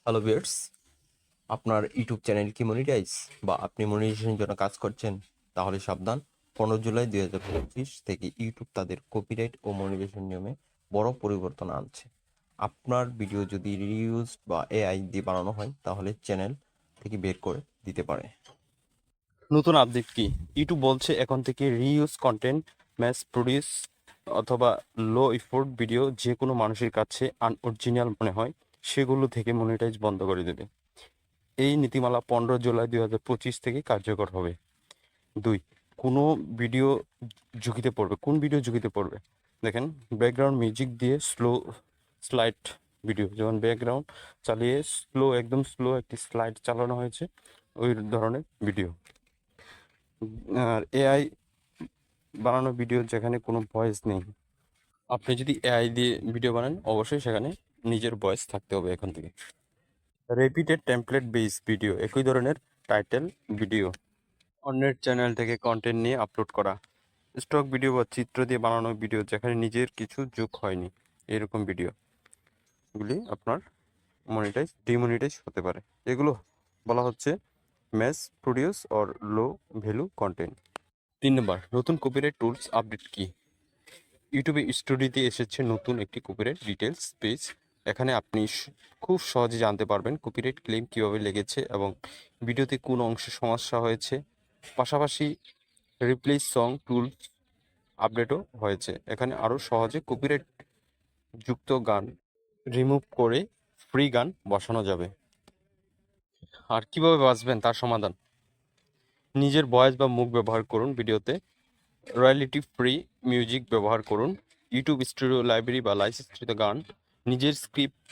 Hello viewers, আপনার YouTube channel কি monetize বা আপনি মনিটাইজেশনের জন্য কাজ করছেন? তাহলে সাবধান। 15 জুলাই 2025 থেকে ইউটিউব তাদের কপিরাইট ও মনিটাইজেশন নিয়মে বড় পরিবর্তন আনছে। আপনার ভিডিও যদি রিইউজ বা এআই দিয়ে বানানো হয় তাহলে চ্যানেল থেকে বের করে দিতে পারে। নতুন আপডেট কি? ইউটিউব বলছে এখন থেকে রিইউজ কন্টেন্ট, ম্যাস প্রডিউস অথবা লো এফোর্ট ভিডিও যে কোনো মানুষের কাছে আনঅরিজিনাল মনে হয় সেগুলো থেকে মনিটাইজ বন্ধ করে দেবে। এই নীতিমালা 15 জুলাই 2025 থেকে কার্যকর হবে। 2. কোনো ভিডিও ঝুঁকিতে পড়বে। কোন ভিডিও ঝুঁকিতে পড়বে? দেখেন, ব্যাকগ্রাউন্ড মিউজিক দিয়ে স্লো স্লাইড ভিডিও, যেমন ব্যাকগ্রাউন্ড চালিয়ে একদম স্লো একটি স্লাইড চালানো হয়েছে, ওই ধরনের ভিডিও। আর এআই বানানো ভিডিও যেখানে কোনো ভয়েস নেই। আপনি যদি এআই দিয়ে ভিডিও বানান অবশ্যই সেখানে নিজের ভয়েস থাকতে হবে এখন থেকে। রিপিটেড টেমপ্লেট বেস ভিডিও, একই ধরনের টাইটেল ভিডিও অন্যের চ্যানেল থেকে কন্টেন্ট নিয়ে আপলোড করা। স্টক ভিডিও বা চিত্র দিয়ে বানানো ভিডিও যেখানে নিজের কিছু যোগ হয়নি, এরকম ভিডিওগুলি আপনার ডিমনিটাইজ হতে পারে। এগুলো বলা হচ্ছে mass produce or low value content. 3 number, নতুন কপিরাইট টুলস আপডেট কি? ইউটিউবে স্টুডিওতে এসেছে নতুন একটি কপিরাইট ডিটেলস পেজ। এখানে আপনি খুব সহজে জানতে পারবেন কপিরাইট ক্লেম কীভাবে লেগেছে এবং ভিডিওতে কোন অংশে সমস্যা হয়েছে। পাশাপাশি রিপ্লেস সং টুলস আপডেটও হয়েছে। এখানে আরও সহজে কপিরাইট যুক্ত গান রিমুভ করে ফ্রি গান বসানো যাবে। আর কিভাবে বাঁচবেন তার সমাধান: নিজের ভয়েস বা মুখ ব্যবহার করুন ভিডিওতে, রয়্যালিটি ফ্রি মিউজিক ব্যবহার করুন, ইউটিউব স্টুডিও লাইব্রেরি বা লাইসেন্সকৃত গান, নিজের স্ক্রিপ্ট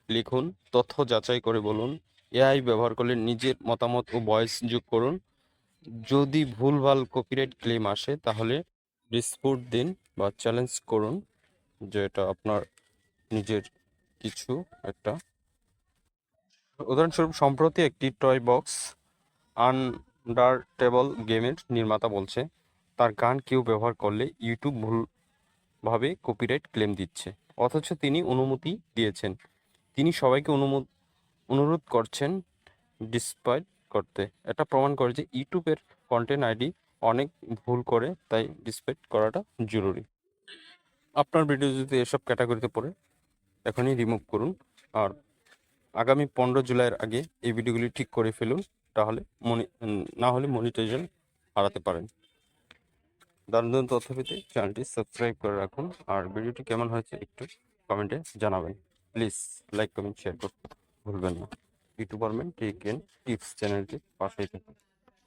লিখুন, তথ্য যাচাই করে বলুন, এআই ব্যবহার করলে নিজের মতামত ও ভয়েস যোগ করুন। যদি ভুলভাল কপিরাইট ক্লেম আসে তাহলে ডিসপুট দিন বা চ্যালেঞ্জ করুন, যে এটা আপনার নিজের কিছু একটা। উদাহরণস্বরূপ, সম্প্রতি একটি টয় বক্স আন্ডারটেবল গেমের নির্মাতা বলছে তার গান কেউ ব্যবহার করলে ইউটিউব ভুলভাবে কপিরাইট ক্লেম দিচ্ছে, অথচ তিনি অনুমতি দিয়েছেন। তিনি সবাইকে অনুরোধ করছেন ডিসপাইট করতে। এটা প্রমাণ করে যে ইউটিউবের কন্টেন্ট আইডি অনেক ভুল করে, তাই ডিসপাইট করাটা জরুরি। আপনার ভিডিও যদি এসব ক্যাটাগরিতে পড়ে এখনই রিমুভ করুন। আর আগামী 15 জুলাইয়ের আগে এই ভিডিওগুলি ঠিক করে ফেলুন, তাহলে না হলে মনিটাইজেশন হারাতে পারেন। দারুণ দারুণ তথ্য পেতে চ্যানেলটি সাবস্ক্রাইব করে রাখুন। আর ভিডিওটি কেমন হয়েছে একটু কমেন্টে জানাবেন। প্লিজ লাইক কমেন্ট শেয়ার করতে ভুলবেন না। ইউটিউবারম্যান টেক এন্ড টিপস চ্যানেলটি পাশেই থাকুন।